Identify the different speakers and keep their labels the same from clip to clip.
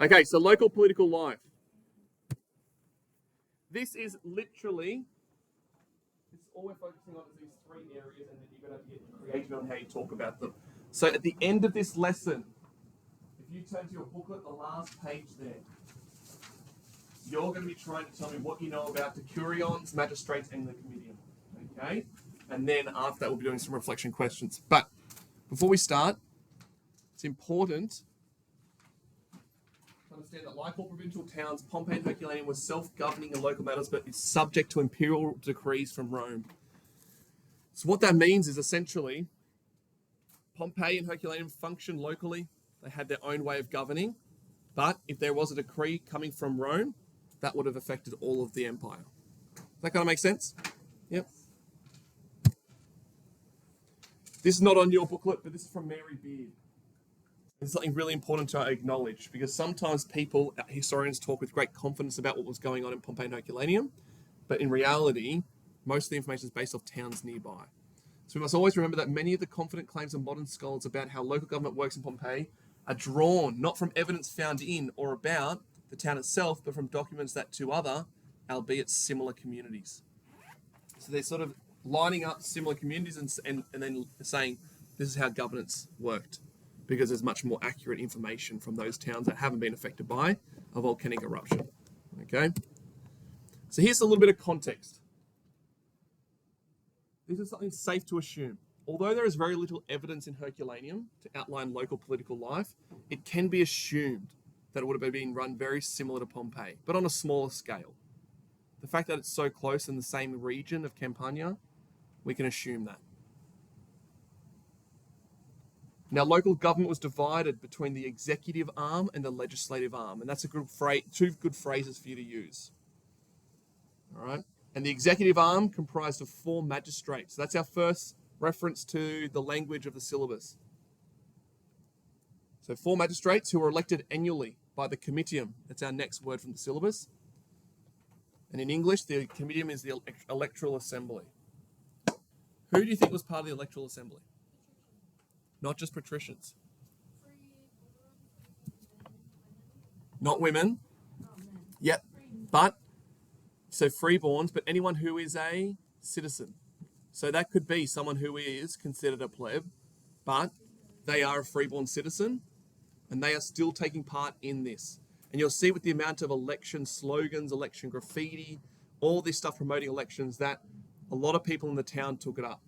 Speaker 1: Okay, so local political life. This is literally, this is all we're focusing on is these three areas, and then you're going to have to get creative on how you talk about them. So at the end of this lesson, if you turn to your booklet, the last page there, you're going to be trying to tell me what you know about the curions, magistrates, and the comitium. Okay? And then after that, we'll be doing some reflection questions. But before we start, it's important to understand that, like all provincial towns, Pompeii and Herculaneum was self-governing in local matters, but is subject to imperial decrees from Rome. So what that means is essentially Pompeii and Herculaneum functioned locally. They had their own way of governing. But if there was a decree coming from Rome, that would have affected all of the empire. Does that kind of make sense? Yep. This is not on your booklet, but this is from Mary Beard. It's something really important to acknowledge, because sometimes people, historians, talk with great confidence about what was going on in Pompeii and Herculaneum, but in reality, most of the information is based off towns nearby. So we must always remember that many of the confident claims of modern scholars about how local government works in Pompeii are drawn not from evidence found in or about the town itself, but from documents that to other, albeit similar communities. So they're sort of lining up similar communities and then saying, this is how governance worked, because there's much more accurate information from those towns that haven't been affected by a volcanic eruption. Okay? So here's a little bit of context. This is something safe to assume. Although there is very little evidence in Herculaneum to outline local political life, it can be assumed that it would have been run very similar to Pompeii, but on a smaller scale. The fact that it's so close in the same region of Campania, we can assume that. Now, local government was divided between the executive arm and the legislative arm, and that's two good phrases for you to use. All right? And the executive arm comprised of 4 magistrates. That's our first reference to the language of the syllabus. So 4 magistrates who were elected annually by the comitium. That's our next word from the syllabus. And in English, the comitium is the electoral assembly. Who do you think was part of the electoral assembly? Not just patricians. Not women. Yep. But, so freeborns, but anyone who is a citizen. So that could be someone who is considered a pleb, but they are a freeborn citizen, and they are still taking part in this. And you'll see with the amount of election slogans, election graffiti, all this stuff promoting elections, that a lot of people in the town took it up.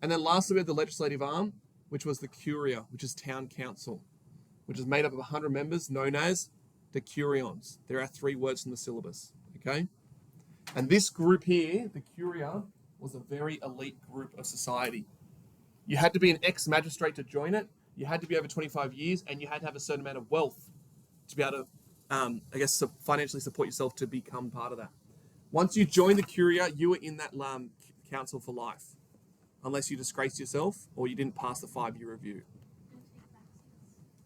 Speaker 1: And then lastly, we had the legislative arm, which was the curia, which is town council, which is made up of 100 members, known as the curions. There are 3 words in the syllabus, okay? And this group here, the curia, was a very elite group of society. You had to be an ex-magistrate to join it, you had to be over 25 years, and you had to have a certain amount of wealth to be able to, financially support yourself to become part of that. Once you joined the curia, you were in that council for life, unless you disgraced yourself or you didn't pass the 5-year review.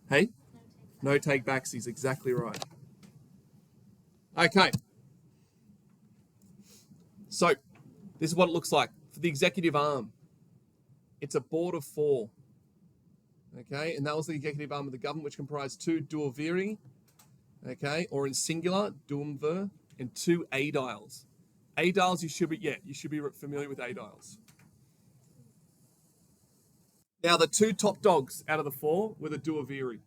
Speaker 1: Hey? No take backsies, exactly right. Okay. So, this is what it looks like. For the executive arm, it's a board of 4. Okay, and that was the executive arm of the government, which comprised 2 duoviri, okay, or in singular, duumvir, and 2 aediles. Aediles, you should be familiar with aediles. Now, the 2 top dogs out of the 4 were the duoviri.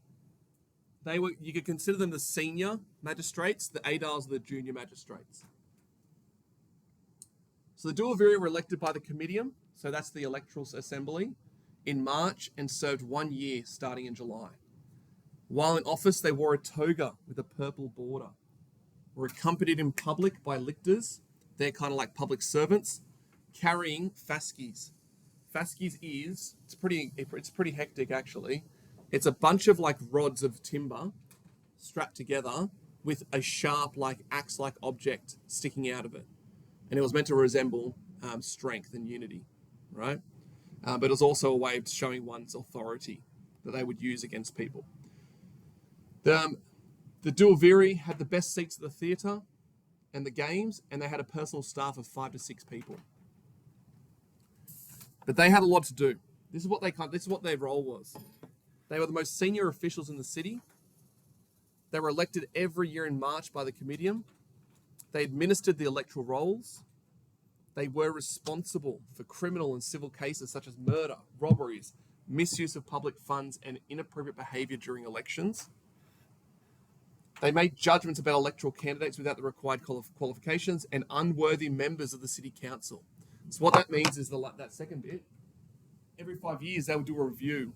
Speaker 1: You could consider them the senior magistrates, the aediles are the junior magistrates. So the duoviri were elected by the comitium, so that's the electoral assembly, in March and served 1 year starting in July. While in office, they wore a toga with a purple border, were accompanied in public by lictors, they're kind of like public servants, carrying fasces. Fasces it's pretty hectic actually. It's a bunch of like rods of timber strapped together with a sharp like axe-like object sticking out of it. And it was meant to resemble strength and unity, right? But it was also a way of showing one's authority that they would use against people. The duoviri had the best seats at the theatre and the games, and they had a personal staff of 5 to 6 people. But they had a lot to do. This is what their role was. They were the most senior officials in the city. They were elected every year in March by the Comitium. They administered the electoral rolls. They were responsible for criminal and civil cases such as murder, robberies, misuse of public funds, and inappropriate behaviour during elections. They made judgments about electoral candidates without the required qualifications and unworthy members of the city council. So what that means is that second bit, every 5 years they would do a review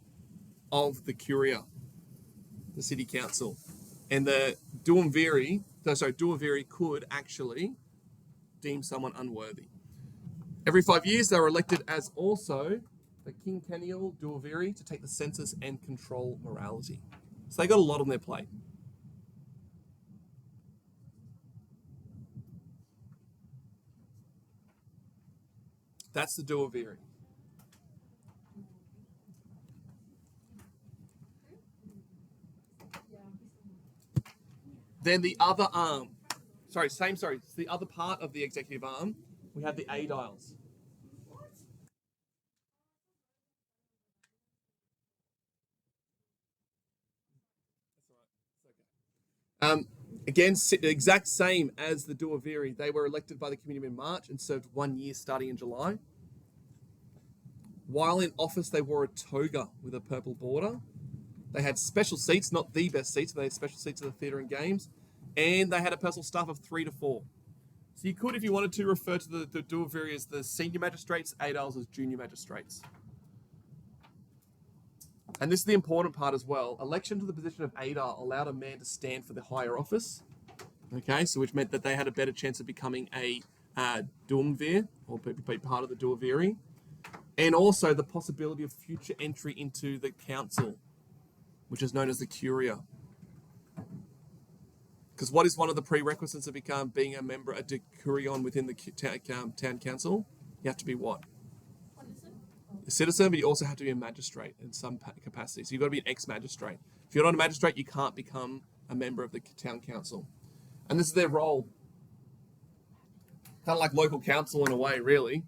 Speaker 1: of the Curia, the city council. And the Duumviri could actually deem someone unworthy. Every 5 years they were elected as also the quinquennial Duumviri to take the census and control morality. So they got a lot on their plate. That's the Duumviri. Then the other arm, it's the other part of the executive arm, we have the aediles. Again, exact same as the Duumviri. They were elected by the Comitium in March and served 1 year starting in July. While in office, they wore a toga with a purple border. They had special seats, not the best seats, but they had special seats at the theatre and games. And they had a personal staff of 3 to 4. So you could, if you wanted to, refer to the Duumviri as the senior magistrates, aediles as junior magistrates. And this is the important part as well. Election to the position of aedile allowed a man to stand for the higher office. Okay, so which meant that they had a better chance of becoming a Duumvir, or be part of the Duumviri. And also the possibility of future entry into the council, which is known as the Curia. Because what is one of the prerequisites of being a member, a decurion within the town council? You have to be what? A citizen, but you also have to be a magistrate in some capacity. So you've got to be an ex-magistrate. If you're not a magistrate, you can't become a member of the town council. And this is their role. Kind of like local council in a way, really.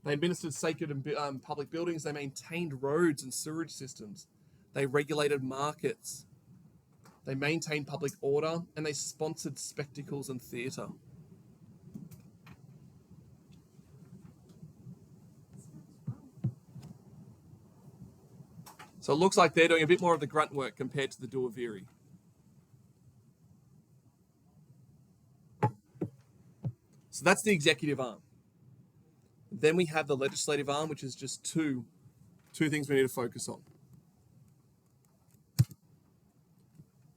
Speaker 1: They administered sacred and public buildings. They maintained roads and sewage systems. They regulated markets. They maintained public order. And they sponsored spectacles and theatre. So it looks like they're doing a bit more of the grunt work compared to the Duumviri. So that's the executive arm. Then we have the legislative arm, which is just two things we need to focus on.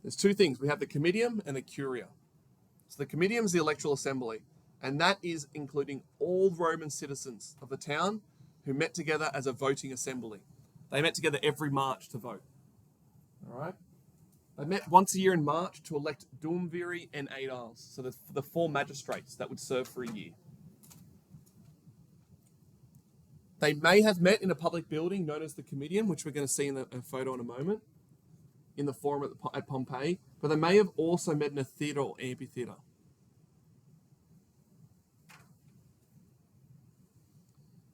Speaker 1: There's two things. We have the Comitium and the Curia. So the Comitium is the electoral assembly, and that is including all Roman citizens of the town who met together as a voting assembly. They met together every March to vote. All right? They met once a year in March to elect Duumviri and aediles, so the 4 magistrates that would serve for a year. They may have met in a public building known as the Comitium, which we're going to see in a photo in a moment, in the forum at Pompeii, but they may have also met in a theatre or amphitheatre.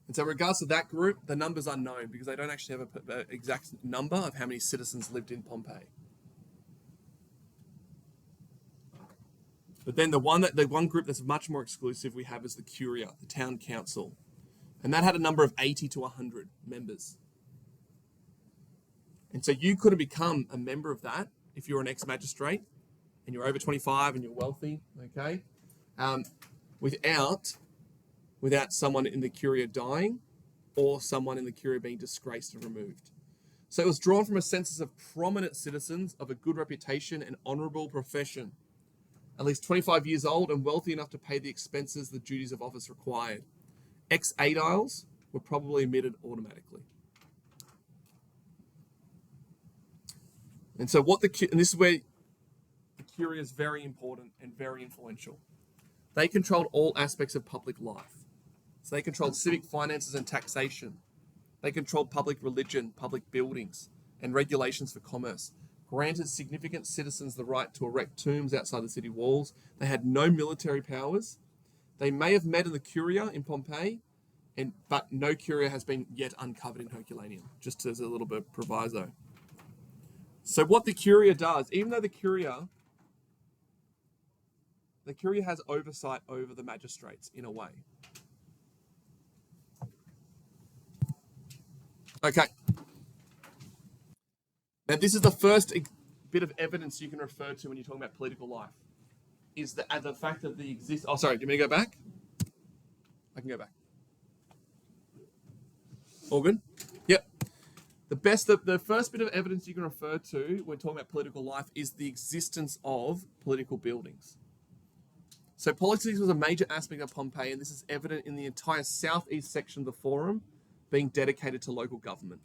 Speaker 1: And so in regards to that group, the number's unknown because they don't actually have an exact number of how many citizens lived in Pompeii. But then the one group that's much more exclusive we have is the Curia, the town council. And that had a number of 80 to 100 members. And so you could have become a member of that if you're an ex-magistrate and you're over 25 and you're wealthy, okay, without someone in the Curia dying or someone in the Curia being disgraced and removed. So it was drawn from a census of prominent citizens of a good reputation and honourable profession, at least 25 years old and wealthy enough to pay the expenses the duties of office required. Ex-aediles were probably admitted automatically. And so this is where the Curia is very important and very influential. They controlled all aspects of public life. So they controlled civic finances and taxation. They controlled public religion, public buildings, and regulations for commerce. Granted significant citizens the right to erect tombs outside the city walls. They had no military powers. They may have met in the Curia in Pompeii, but no Curia has been yet uncovered in Herculaneum, just as a little bit of proviso. So what the Curia does, even though the Curia has oversight over the magistrates in a way. Okay. Now this is the first bit of evidence you can refer to when you're talking about political life. Is the fact that the exist. Oh, sorry. Do you want me to go back? I can go back. All good? Yep. The first bit of evidence you can refer to when talking about political life is the existence of political buildings. So politics was a major aspect of Pompeii, and this is evident in the entire southeast section of the Forum being dedicated to local government.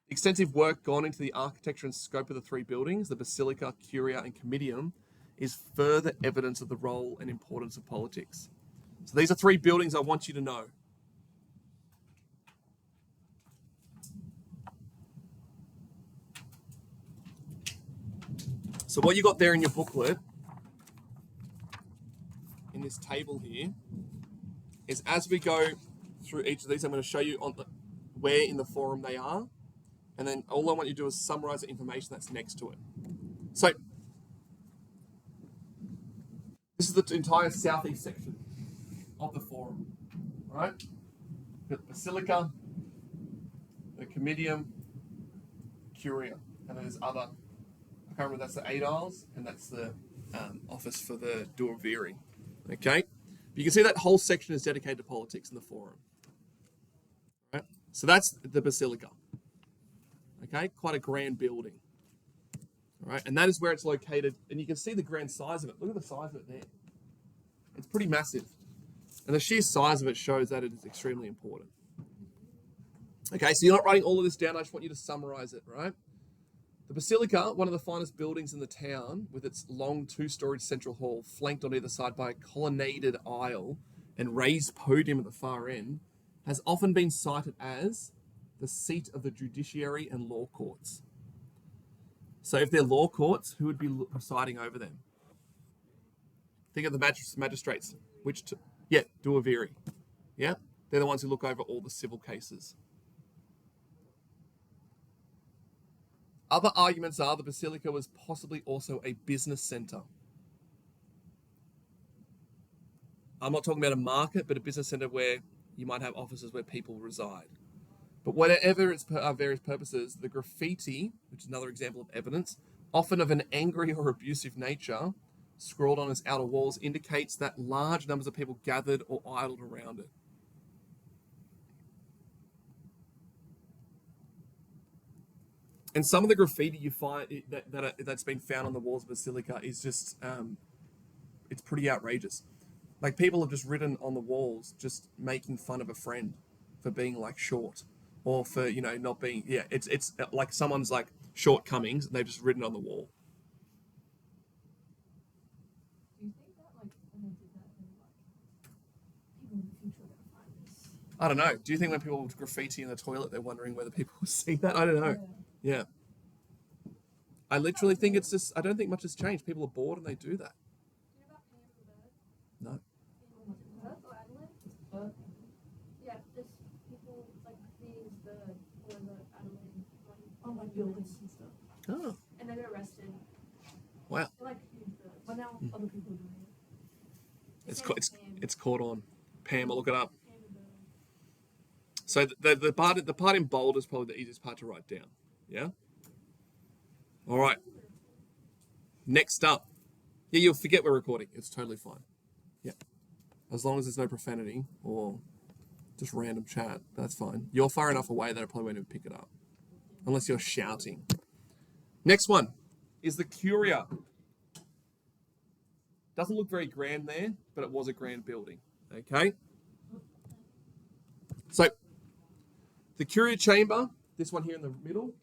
Speaker 1: Extensive work gone into the architecture and scope of the three buildings, the Basilica, Curia, and Comitium, is further evidence of the role and importance of politics. So these are three buildings I want you to know. So what you got there in your booklet, in this table here, is as we go through each of these, I'm going to show you where in the Forum they are, and then all I want you to do is summarize the information that's next to it. So this is the entire southeast section of the Forum, right? The Basilica, the Comitium, Curia, and then there's other. I can't remember. That's the Aediles, and that's the office for the Duoviri. Okay, you can see that whole section is dedicated to politics in the Forum. Right? So that's the Basilica. Okay, quite a grand building. All right, and that is where it's located, and you can see the grand size of it. Look at the size of it there. It's pretty massive, and the sheer size of it shows that it is extremely important. Okay, so you're not writing all of this down. I just want you to summarize it, right? The Basilica, one of the finest buildings in the town, with its long two-storied central hall, flanked on either side by a colonnaded aisle and raised podium at the far end, has often been cited as the seat of the judiciary and law courts. So if they're law courts, who would be presiding over them? Think of the magistrates. Duoviri. Yeah? They're the ones who look over all the civil cases. Other arguments are the Basilica was possibly also a business centre. I'm not talking about a market, but a business centre where you might have offices where people reside. But whatever its various purposes, the graffiti, which is another example of evidence, often of an angry or abusive nature, scrawled on its outer walls, indicates that large numbers of people gathered or idled around it. And some of the graffiti you find that's been found on the walls of Basilica is just, it's pretty outrageous. Like people have just written on the walls, just making fun of a friend for being like short, or for not being. Yeah, it's like someone's like shortcomings, and they've just written on the wall.
Speaker 2: Do you think that like when they did that, people in the future are gonna find this?
Speaker 1: I don't know. Do you think when people graffiti in the toilet, they're wondering whether people will see that? I don't know. Yeah. I literally think it's just. I don't think much has changed. People are bored and they do that.
Speaker 2: Do you know about Pam the bird?
Speaker 1: No.
Speaker 2: Perth or Adelaide? Perth. Yeah, just people like these bird or the Adelaide like buildings and stuff.
Speaker 1: Oh.
Speaker 2: And they got arrested.
Speaker 1: Wow.
Speaker 2: They're like huge birds. But now other people are doing it.
Speaker 1: It's caught on. Pam, I'll look it up.
Speaker 2: Pam the bird.
Speaker 1: So the part in bold is probably the easiest part to write down. Yeah. All right. Next up. Yeah, you'll forget we're recording. It's totally fine. Yeah. As long as there's no profanity or just random chat, that's fine. You're far enough away that I probably won't even pick it up. Unless you're shouting. Next one is the Curia. Doesn't look very grand there, but it was a grand building. Okay? So, the Curia chamber, this one here in the middle,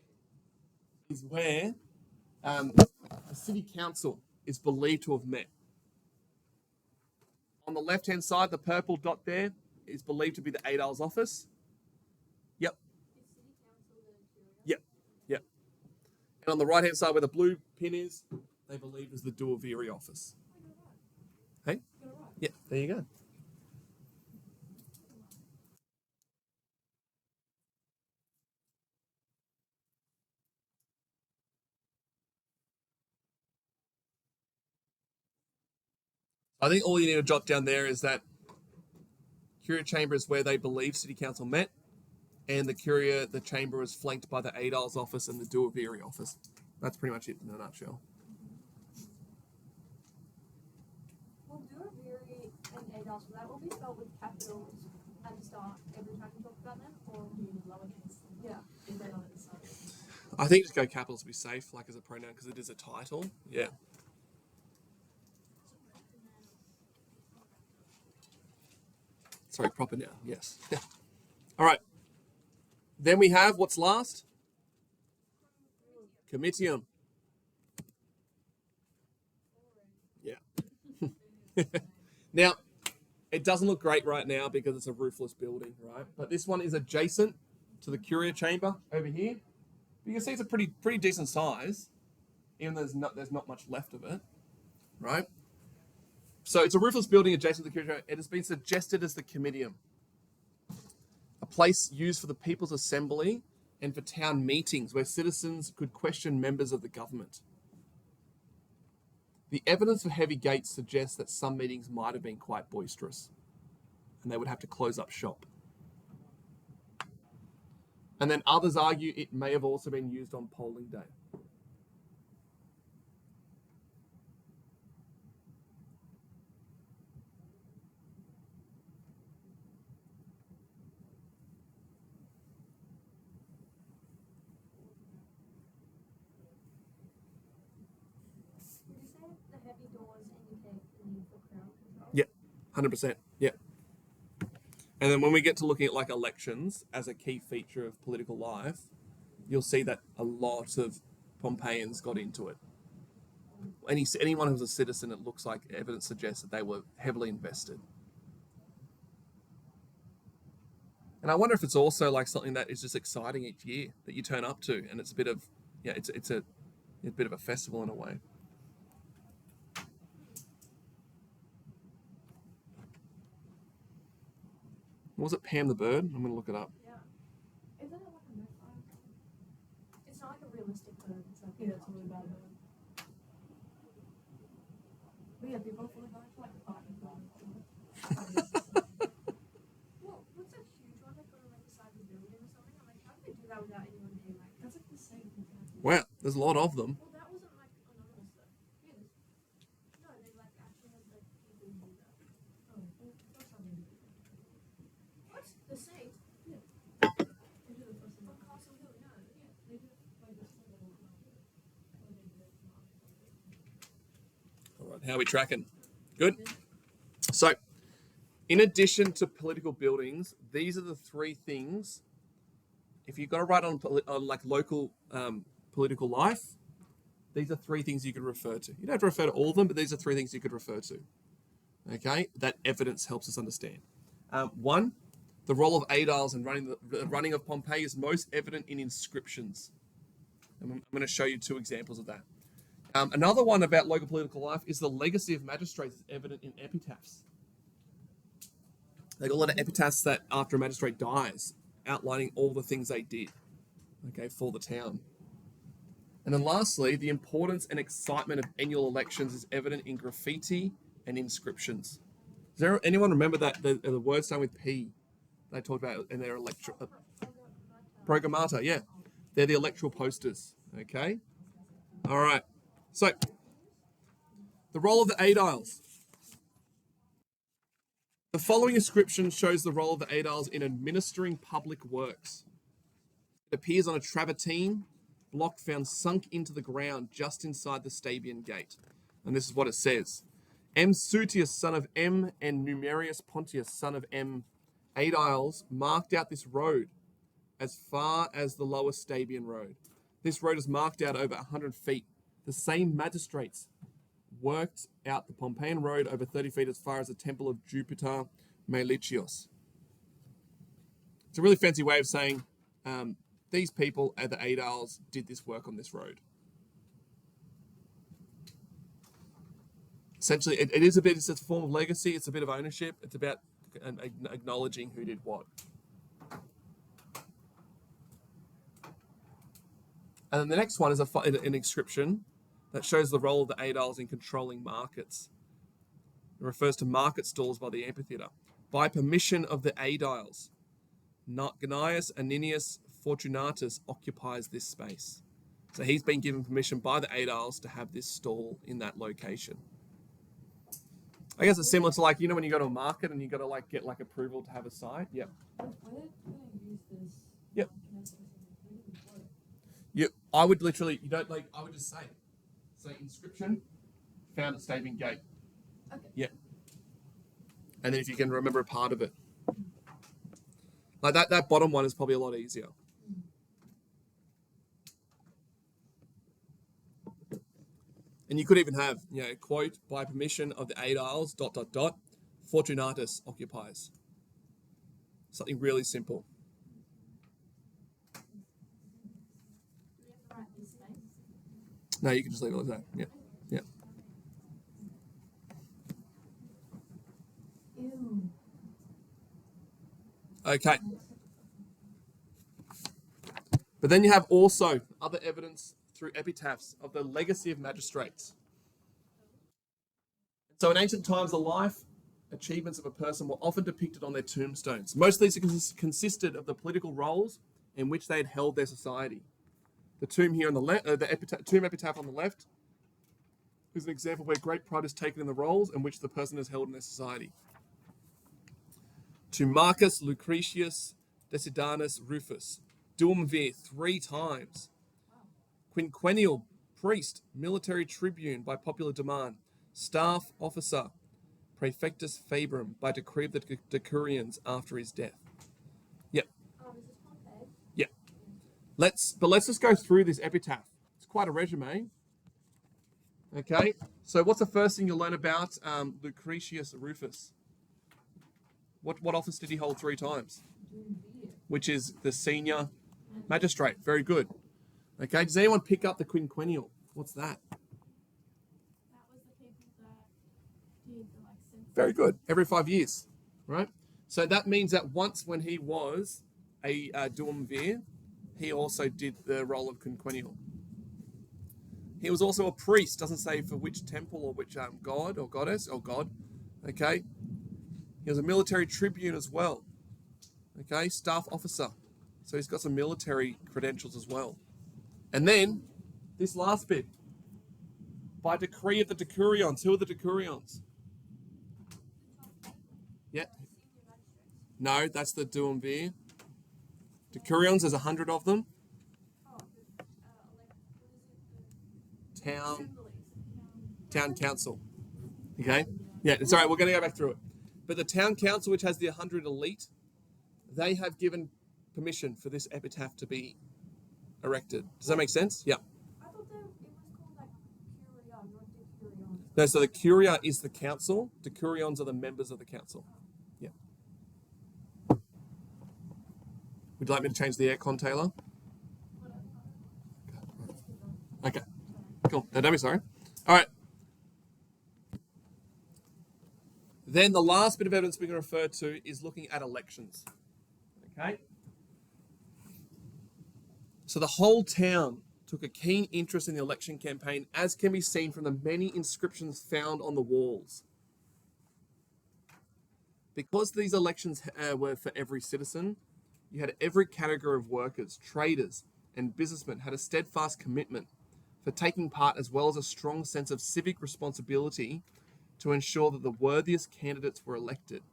Speaker 1: is where the city council is believed to have met. On the left-hand side, the purple dot there is believed to be the Aediles office. Yep. Yep. Yep. And on the right-hand side, where the blue pin is, they believe is the Duoviri office. Hey? Yeah, there you go. I think all you need to jot down there is that Curia Chamber is where they believe City Council met, and the chamber is flanked by the Aediles office and the Duaviri office. That's pretty much it in a nutshell.
Speaker 2: Will Duaviri and Aediles, will that all be spelled with capitals at the start every time you talk about them, or do you lowercase? Yeah. Is that not at the start?
Speaker 1: I think just go capitals to be safe, like as a pronoun, because it is a title. Yeah. Sorry, proper noun. Yes. Yeah. All right. Then we have what's last? Comitium. Yeah. Now, it doesn't look great right now because it's a roofless building, right? But this one is adjacent to the Curia Chamber over here. You can see it's a pretty decent size, even though there's not much left of it, right? So it's a roofless building adjacent to the Curia Chamber. It has been suggested as the Comitium, a place used for the People's Assembly and for town meetings where citizens could question members of the government. The evidence for heavy gates suggests that some meetings might have been quite boisterous, and they would have to close up shop. And then others argue it may have also been used on polling day.
Speaker 2: Would you say the heavy doors indicate the need for crowd control?
Speaker 1: Yeah, 100%. Yeah. And then when we get to looking at like elections as a key feature of political life, you'll see that a lot of Pompeians got into it. Anyone who's a citizen, it looks like evidence suggests that they were heavily invested. And I wonder if it's also like something that is just exciting each year that you turn up to, and it's a bit of it's a bit of a festival in a way. Was it Pam the bird? I'm gonna look it up.
Speaker 2: Yeah. Isn't it like a magpie? It's not like a realistic bird. It's like it's a really bad bird. But yeah, people fully going for like a fighting bird. Well, what's that huge one that got on like the side of the building or something? I'm like, how did they do that without anyone being like? That's like the same thing.
Speaker 1: Wow, there's a lot of them.
Speaker 2: Well, that wasn't like anonymous though. Yeah. No, they like actually had like people do that. Oh, well, that's how they do it. What? The Saint? Yeah. They do the first one. On Castle Hill, no. Yeah, they do it like this one.
Speaker 1: All right, how are we tracking? Good. So, in addition to political buildings, these are the three things. If you've got to write on like local political life, these are three things you could refer to. You don't have to refer to all of them, but these are three things you could refer to. Okay, that evidence helps us understand. One, the role of Aediles in the running of Pompeii is most evident in inscriptions. And I'm going to show you two examples of that. Another one about local political life is the legacy of magistrates is evident in epitaphs. They got a lot of epitaphs that after a magistrate dies, outlining all the things they did, okay, for the town. And then lastly, the importance and excitement of annual elections is evident in graffiti and inscriptions. Does anyone remember that the word starting with P they talked about in their programmata? Yeah, they're the electoral posters. Okay, all right. So the role of the Aediles. The following inscription shows the role of the Aediles in administering public works. It appears on a travertine block found sunk into the ground just inside the Stabian gate. And this is what it says. M. Sutius, son of M, and Numerius Pontius, son of M, Aediles marked out this road as far as the lower Stabian road. This road is marked out over 100 feet. The same magistrates worked out the Pompeian road over 30 feet as far as the temple of Jupiter Melicios. It's a really fancy way of saying these people at the Aediles did this work on this road. Essentially, it's a form of legacy. It's a bit of ownership. It's about acknowledging who did what. And then the next one is an inscription that shows the role of the Aediles in controlling markets. It refers to market stalls by the amphitheatre. By permission of the aediles, Gnaeus Aninius Fortunatus occupies this space. So he's been given permission by the aediles to have this stall in that location. I guess it's similar to like, when you go to a market and you got to like get like approval to have a site. Yep.
Speaker 2: Where did use this?
Speaker 1: Yep.
Speaker 2: Where
Speaker 1: I would literally, I would just say inscription, found at Staving Gate.
Speaker 2: Okay.
Speaker 1: Yeah. And then if you can remember a part of it. Like that bottom one is probably a lot easier. And you could even have, quote, by permission of the aediles, ... Fortunatus occupies. Something really simple.
Speaker 2: Do we have to write this space?
Speaker 1: No, you can just leave it like that. Yeah. Yeah.
Speaker 2: Ew.
Speaker 1: Okay. But then you have also other evidence through epitaphs of the legacy of magistrates. So in ancient times, the life achievements of a person were often depicted on their tombstones. Most of these consisted of the political roles in which they had held their society. The tomb here on the left, tomb epitaph on the left, is an example where great pride is taken in the roles in which the person has held in their society. To Marcus Lucretius Decidanus Rufus, Duumvir 3 times. Quinquennial priest, military tribune by popular demand, staff officer, praefectus fabrum by decree of the decurions after his death. Yep.
Speaker 2: Is this Pompeii?
Speaker 1: Yep. Let's just go through this epitaph. It's quite a resume. Okay. So what's the first thing you'll learn about Lucretius Rufus? What office did he hold 3 times? Which is the senior magistrate. Very good. Okay, does anyone pick up the quinquennial? What's that?
Speaker 2: That was the people that did the census.
Speaker 1: Very good. Every 5 years, right? So that means that once when he was a duumvir, he also did the role of quinquennial. He was also a priest. Doesn't say for which temple or which god or goddess or god. Okay. He was a military tribune as well. Okay, staff officer. So he's got some military credentials as well. And then, this last bit. By decree of the decurions. Who are the decurions? Yeah. No, that's the duumvir. Decurions, there's 100 of them. Town council. Okay? Yeah, it's all right. We're going to go back through it. But the town council, which has the 100 elite, they have given permission for this epitaph to be erected. Does that make sense? Yeah.
Speaker 2: I thought that it was called like curia, not decurion.
Speaker 1: No, so the curia is the council. Decurions are the members of the council. Yeah. Would you like me to change the aircon, Taylor? Okay. Cool. No, don't be sorry. All right. Then the last bit of evidence we're going to refer to is looking at elections. Okay? So the whole town took a keen interest in the election campaign, as can be seen from the many inscriptions found on the walls. Because these elections were for every citizen, you had every category of workers, traders, and businessmen had a steadfast commitment for taking part, as well as a strong sense of civic responsibility to ensure that the worthiest candidates were elected.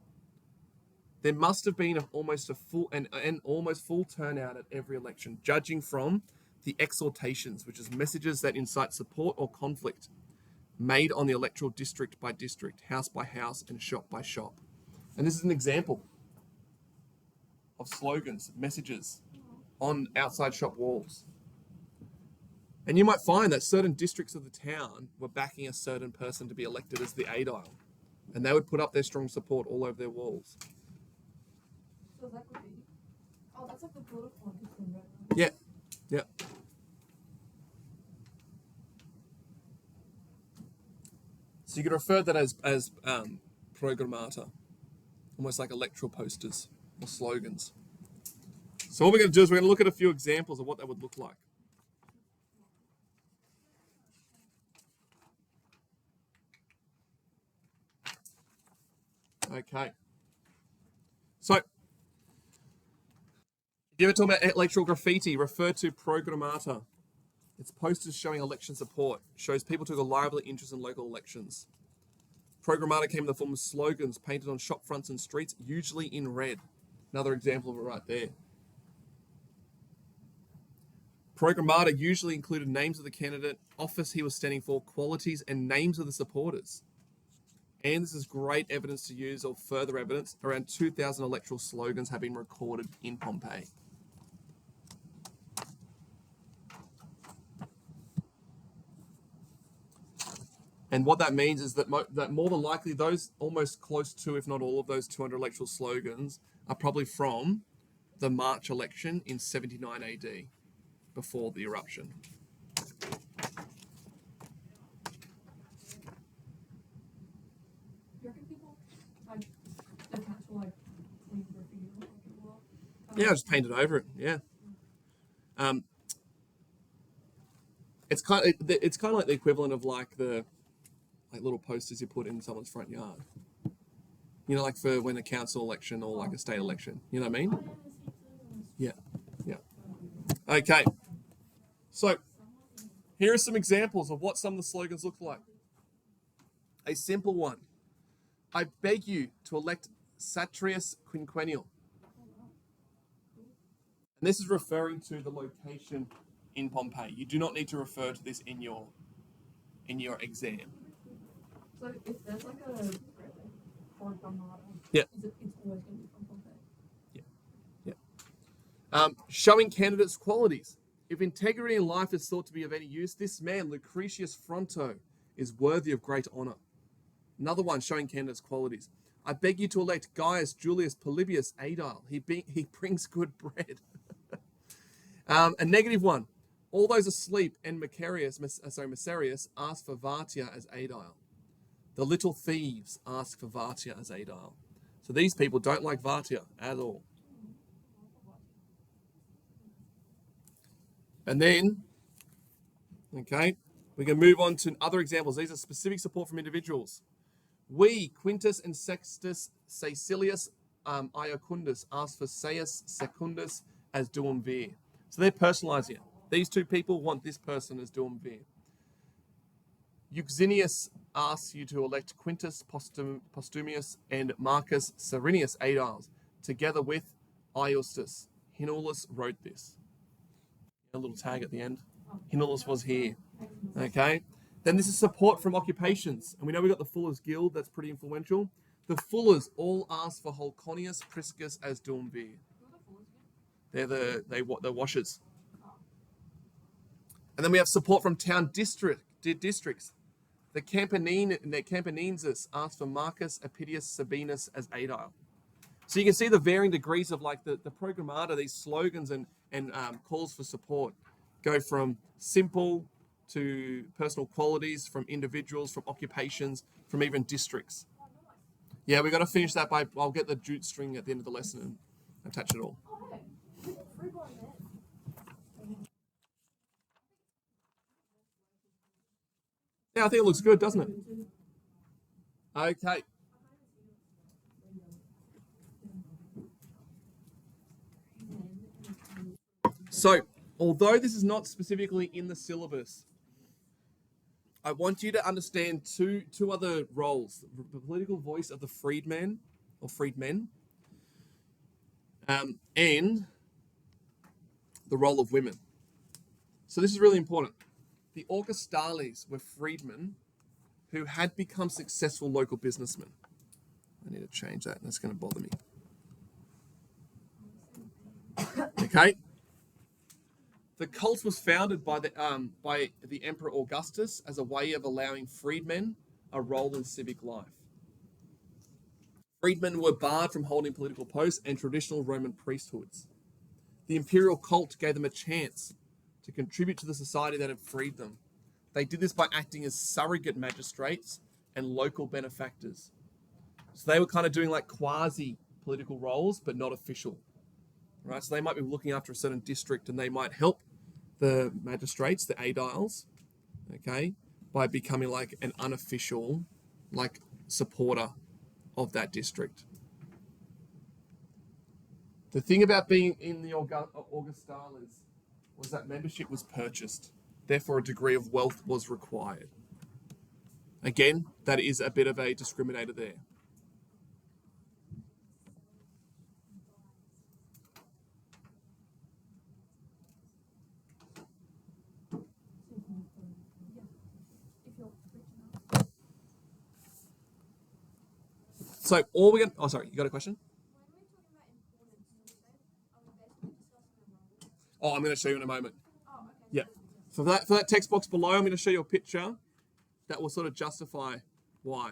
Speaker 1: There must have been almost full turnout at every election, judging from the exhortations, which is messages that incite support or conflict, made on the electoral district by district, house by house, and shop by shop. And this is an example of slogans, messages on outside shop walls. And you might find that certain districts of the town were backing a certain person to be elected as the aedile. And they would put up their strong support all over their walls.
Speaker 2: So that could be... Oh, that's like the political one.
Speaker 1: Yeah. Yeah. So you could refer that as programmata, almost like electoral posters or slogans. So what we're going to do is we're going to look at a few examples of what that would look like. Okay. So, if you ever talk about electoral graffiti, refer to programmata. It's posters showing election support. Shows people took a lively interest in local elections. Programmata came in the form of slogans painted on shop fronts and streets, usually in red. Another example of it right there. Programmata usually included names of the candidate, office he was standing for, qualities, and names of the supporters. And this is great evidence to use, or further evidence. Around 2,000 electoral slogans have been recorded in Pompeii. And what that means is that, that more than likely those almost close to, if not all of those 200 electoral slogans are probably from the March election in 79 AD, before the eruption.
Speaker 2: You reckon people, like, the cats will, like, leave graffiti on it as well?
Speaker 1: Yeah, I just painted over it. Yeah. It's kind of like the equivalent of like the little posters you put in someone's front yard. You know, like for when a council election or like a state election. You know what I mean? Yeah. Yeah. Okay. So here are some examples of what some of the slogans look like. A simple one. I beg you to elect Satrius Quinquennial. And this is referring to the location in Pompeii. You do not need to refer to this in your exam.
Speaker 2: So if there's like a programmata,
Speaker 1: Yeah.
Speaker 2: it's always going to be from Pompeii.
Speaker 1: Showing candidates' qualities. If integrity in life is thought to be of any use, this man, Lucretius Fronto, is worthy of great honour. Another one showing candidates' qualities. I beg you to elect Gaius Julius Polybius Adile. He brings good bread. A negative one. All those asleep and Macarius ask for Vartia as Adile. The little thieves ask for Vartia as Adile. So these people don't like Vartia at all. And then, okay, we can move on to other examples. These are specific support from individuals. We, Quintus and Sextus Caecilius Iacundus, ask for Seius Secundus as duumvir. So they're personalising it. These two people want this person as duumvir. Euxinius asks you to elect Quintus Postumius and Marcus Serenius Adiles, together with Iustus. Hinulus wrote this. A little tag at the end. Hinulus was here. Okay. Then this is support from occupations. And we know we got the Fullers Guild. That's pretty influential. The Fullers all ask for Holconius Priscus as duumvir. They're the washers. And then we have support from town districts. The Campanenses ask for Marcus Apicius Sabinus as Adile. So you can see the varying degrees of like the programmata, these slogans and calls for support go from simple to personal qualities, from individuals, from occupations, from even districts. Yeah, we got to finish that by, I'll get the jute string at the end of the lesson and attach it all. Yeah, I think it looks good, doesn't it? Okay. So, although this is not specifically in the syllabus, I want you to understand two other roles: the political voice of the freedman or freedmen, and the role of women. So this is really important. The Augustales were freedmen who had become successful local businessmen. I need to change that. That's going to bother me. Okay. The cult was founded by the Emperor Augustus as a way of allowing freedmen a role in civic life. Freedmen were barred from holding political posts and traditional Roman priesthoods. The imperial cult gave them a chance to contribute to the society that had freed them. They did this by acting as surrogate magistrates and local benefactors. So they were kind of doing like quasi-political roles, but not official. Right? So they might be looking after a certain district and they might help the magistrates, the aediles, okay, by becoming like an unofficial, like, supporter of that district. The thing about being in the Augustalis was that membership was purchased. Therefore, a degree of wealth was required. Again, that is a bit of a discriminator there. So all we're going to... Oh, sorry, you got a question? Oh, I'm going to show you in a moment. Yeah. For that text box below, I'm going to show you a picture that will sort of justify why.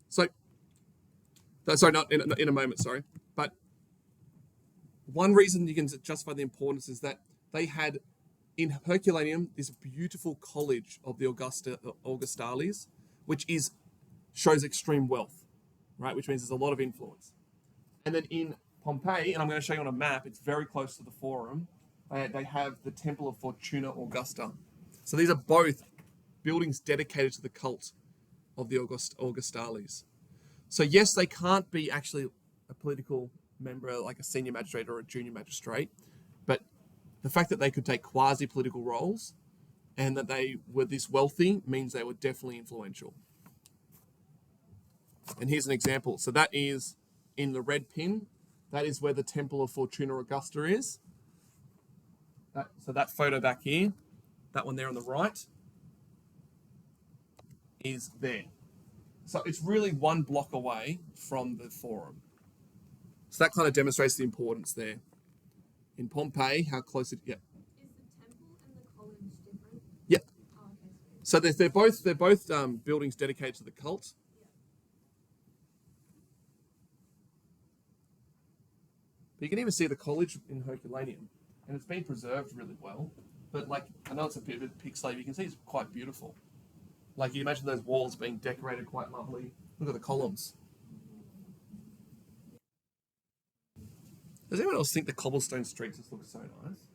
Speaker 1: So, sorry, not in a moment, sorry. But one reason you can justify the importance is that they had, in Herculaneum, this beautiful college of the Augustales, which shows extreme wealth, right? Which means there's a lot of influence. And then in Pompeii, and I'm going to show you on a map, it's very close to the Forum, they have the Temple of Fortuna Augusta. So these are both buildings dedicated to the cult of the Augustales. So yes, they can't be actually a political member, like a senior magistrate or a junior magistrate, but the fact that they could take quasi-political roles and that they were this wealthy means they were definitely influential. And here's an example. So that is in the red pin. That is where the Temple of Fortuna Augusta is. So that photo back here, that one there on the right, is there. So it's really one block away from the Forum. So that kind of demonstrates the importance there. In Pompeii, how close it... Yeah.
Speaker 2: Is the temple and the college different?
Speaker 1: Yep.
Speaker 2: Oh, okay.
Speaker 1: So they're both buildings dedicated to the cult.
Speaker 2: Yeah.
Speaker 1: But you can even see the college in Herculaneum, and it's been preserved really well. But like, I know it's a bit pixelated, you can see it's quite beautiful. Like, you imagine those walls being decorated quite lovely. Look at the columns. Does anyone else think the cobblestone streets just look so nice?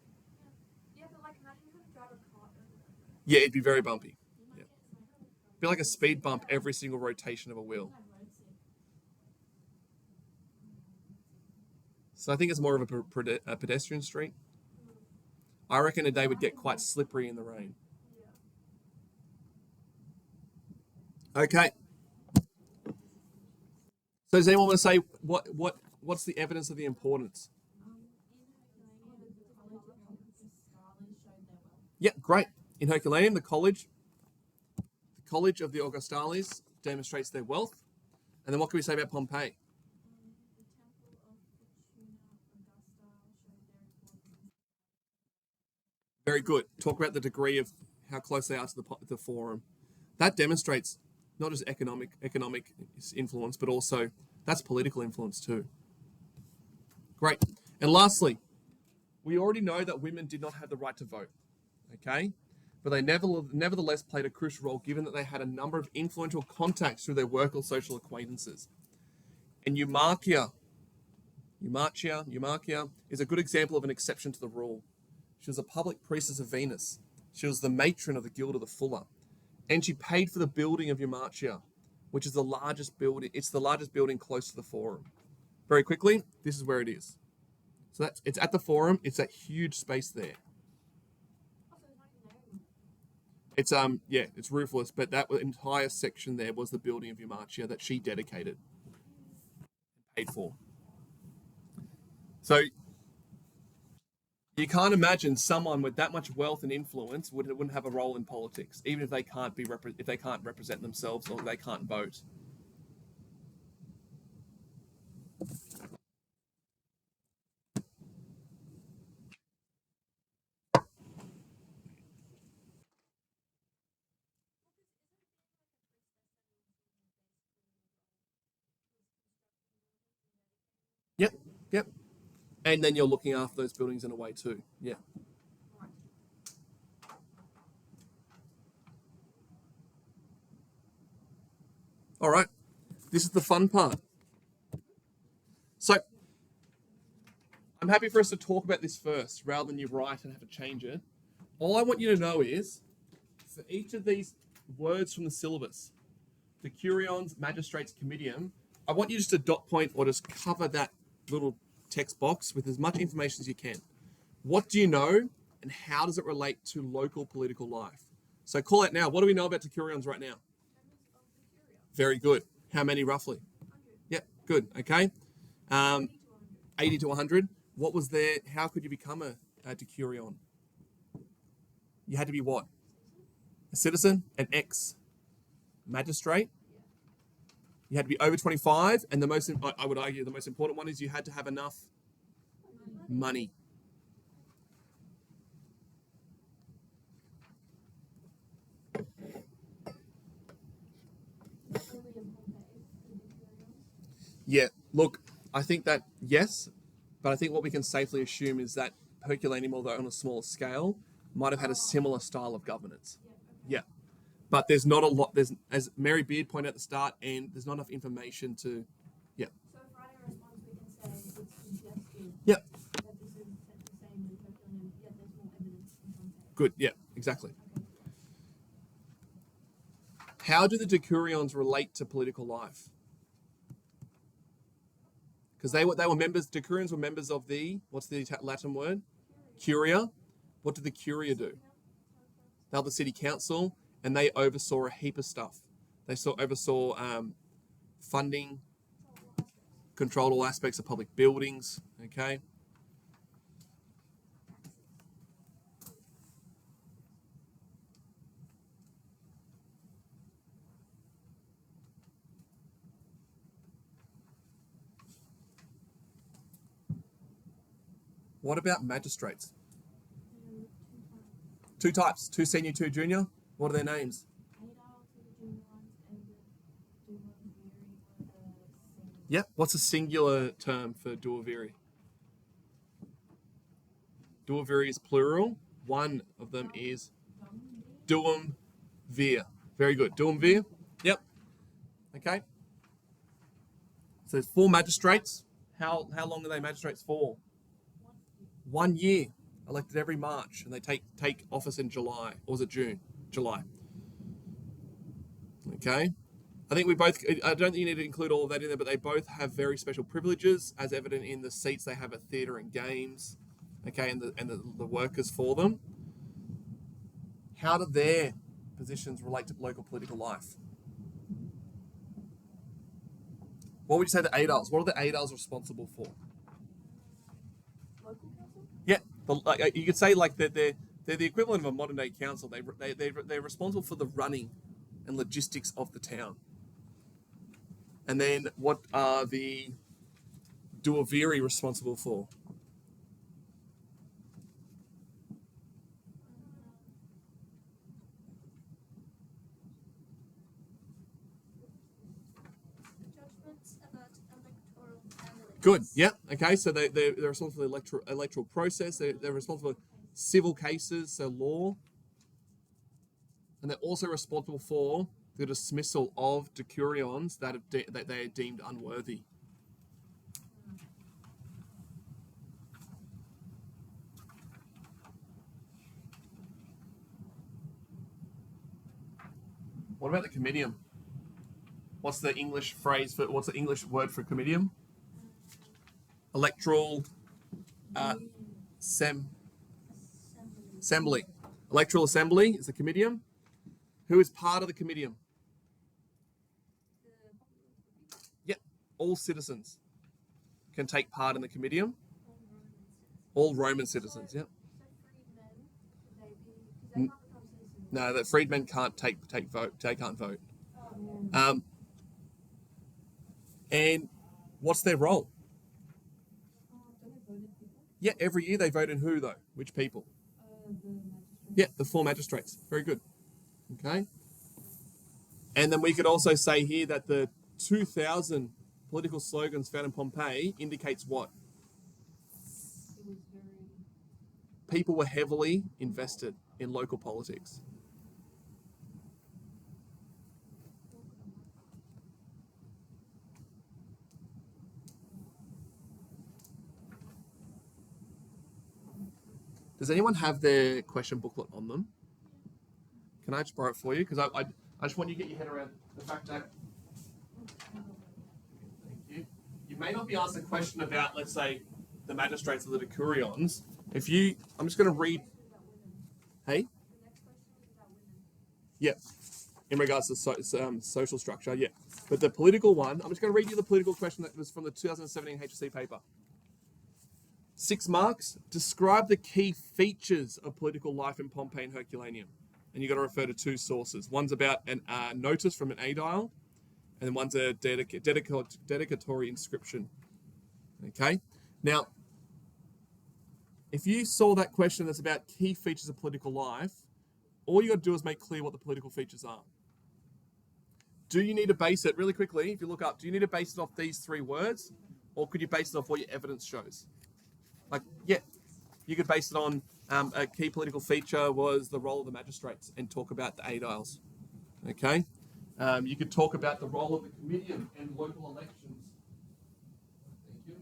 Speaker 2: Yeah, but like imagine trying to drive a car over there.
Speaker 1: Yeah, it'd be very bumpy. Yeah. It'd be like a speed bump every single rotation of a wheel. So I think it's more of a pedestrian street. I reckon they would get quite slippery in the rain. Okay. So does anyone want to say what's the evidence of the importance? Yeah, great. In Herculaneum, the college of the Augustales demonstrates their wealth. And then what can we say about Pompeii? Very good. Talk about the degree of how close they are to the Forum. That demonstrates not just economic influence, but also that's political influence too. Great. And lastly, we already know that women did not have the right to vote, okay? But they nevertheless played a crucial role given that they had a number of influential contacts through their work or social acquaintances. And Eumarchia is a good example of an exception to the rule. She was a public priestess of Venus. She was the matron of the Guild of the Fuller. And she paid for the building of Eumarchia, which is the largest building. It's the largest building close to the Forum. Very quickly, this is where it is. So it's at the Forum. It's that huge space there. It's it's roofless, but that entire section there was the building of Eumarchia that she dedicated and paid for. So you can't imagine someone with that much wealth and influence wouldn't have a role in politics, even if they can't represent themselves or they can't vote. Yep. And then you're looking after those buildings in a way too. Yeah. All right. This is the fun part. So I'm happy for us to talk about this first rather than you write and have to change it. All I want you to know is for each of these words from the syllabus, the Curions, Magistrates, Comitium, I want you just to dot point or just cover that little text box with as much information as you can. What do you know, and how does it relate to local political life? So call it now. What do we know about decurions right now? Very good. How many roughly?
Speaker 2: 100.
Speaker 1: Yep, good. Okay.
Speaker 2: 80 to 100.
Speaker 1: 80 to 100. What was there? How could you become a decurion? You had to be what? A citizen, an ex-magistrate.
Speaker 2: Yeah.
Speaker 1: You had to be over 25, and I would argue the most important one is you had to have enough money.
Speaker 2: Only in Pompeii, the decurions.
Speaker 1: Yeah, look, I think that yes, but I think what we can safely assume is that Herculaneum, although on a smaller scale, might have had a similar style of governance.
Speaker 2: Yeah. Okay.
Speaker 1: Yeah, but there's not a lot. There's, as Mary Beard pointed out at the start, and there's not enough information to. Yeah.
Speaker 2: So if writing a response, we can say it's suggested
Speaker 1: Yep.
Speaker 2: that this is the same with Herculaneum, yet there's more evidence in Pompeii.
Speaker 1: Good. Yeah. Exactly.
Speaker 2: Okay.
Speaker 1: How do the decurions relate to political life? Because they were members. Decurions were members of the what's the Latin word? Curia. What did the Curia do? They were the city council, and they oversaw a heap of stuff. They oversaw funding, controlled all aspects of public buildings. Okay. What about magistrates? Two types, two senior, two junior. What are their names? Yep. What's a singular term for duoviri? Duoviri is plural. One of them is duum vir. Very good. Duum vir. Yep. Okay. So there's 4 magistrates. How long are they magistrates for? 1 year. Elected every March, and they take office in July. Or was it June? July. Okay. I think I don't think you need to include all of that in there, but they both have very special privileges, as evident in the seats they have at theatre and games, okay, and the workers for them. How do their positions relate to local political life? What would you say the ADALs? What are the ADALs responsible for?
Speaker 2: Local council?
Speaker 1: Yeah, you could say like they're the equivalent of a modern day council. They're responsible for the running and logistics of the town. And then what are the duoviri responsible for?
Speaker 2: Judgments about electoral candidates.
Speaker 1: Good. Yeah. Okay. So they're responsible for the electoral process. They're responsible for civil cases, so law, and they're also responsible for the dismissal of decurions that they are deemed unworthy. What about the comitium? What's the English word for comitium? Electoral assembly. Electoral assembly is the comitium. Who is part of the comitium? Yep, all citizens can take part in the comitium. All Roman citizens. Yep. No, that freedmen can't take vote. They can't vote. And what's their role? Yeah, every year they vote in who though? Which people? Yeah, the 4 magistrates. Very good. Okay. And then we could also say here that the 2,000 political slogans found in Pompeii indicates what? People were heavily invested in local politics. Does anyone have their question booklet on them? Can I just borrow it for you? Because I just want you to get your head around the fact that you may not be asked a question about, let's say, the magistrates or the decurions. I'm just going to read. Hey. Yeah. In regards to social structure, yeah. But the political one, I'm just going to read you the political question that was from the 2017 HSC paper. 6 marks. Describe the key features of political life in Pompeii and Herculaneum. And you've got to refer to 2 sources. One's about a notice from an aedile, and then one's a dedicatory inscription. Okay? Now, if you saw that question that's about key features of political life, all you got to do is make clear what the political features are. Do you need to base it, really quickly, if you look up, do you need to base it off these 3 words? Or could you base it off what your evidence shows? Like, yeah, you could base it on a key political feature was the role of the magistrates and talk about the aediles. Okay? You could talk about the role of the comitium and local elections. Thank you.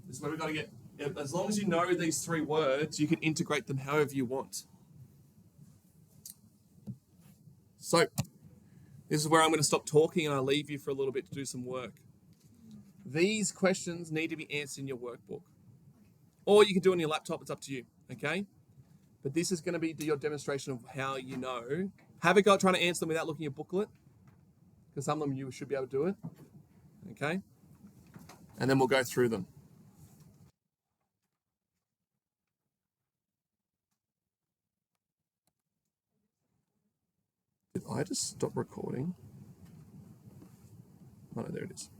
Speaker 1: This is where we've got to get, as long as you know these 3 words, you can integrate them however you want. So, this is where I'm going to stop talking and I'll leave you for a little bit to do some work. These questions need to be answered in your workbook. Or you can do it on your laptop, it's up to you, okay? But this is going to be your demonstration of how you know. Have a go at trying to answer them without looking at a booklet, because some of them you should be able to do it, okay? And then we'll go through them. Did I just stop recording? Oh, no, there it is.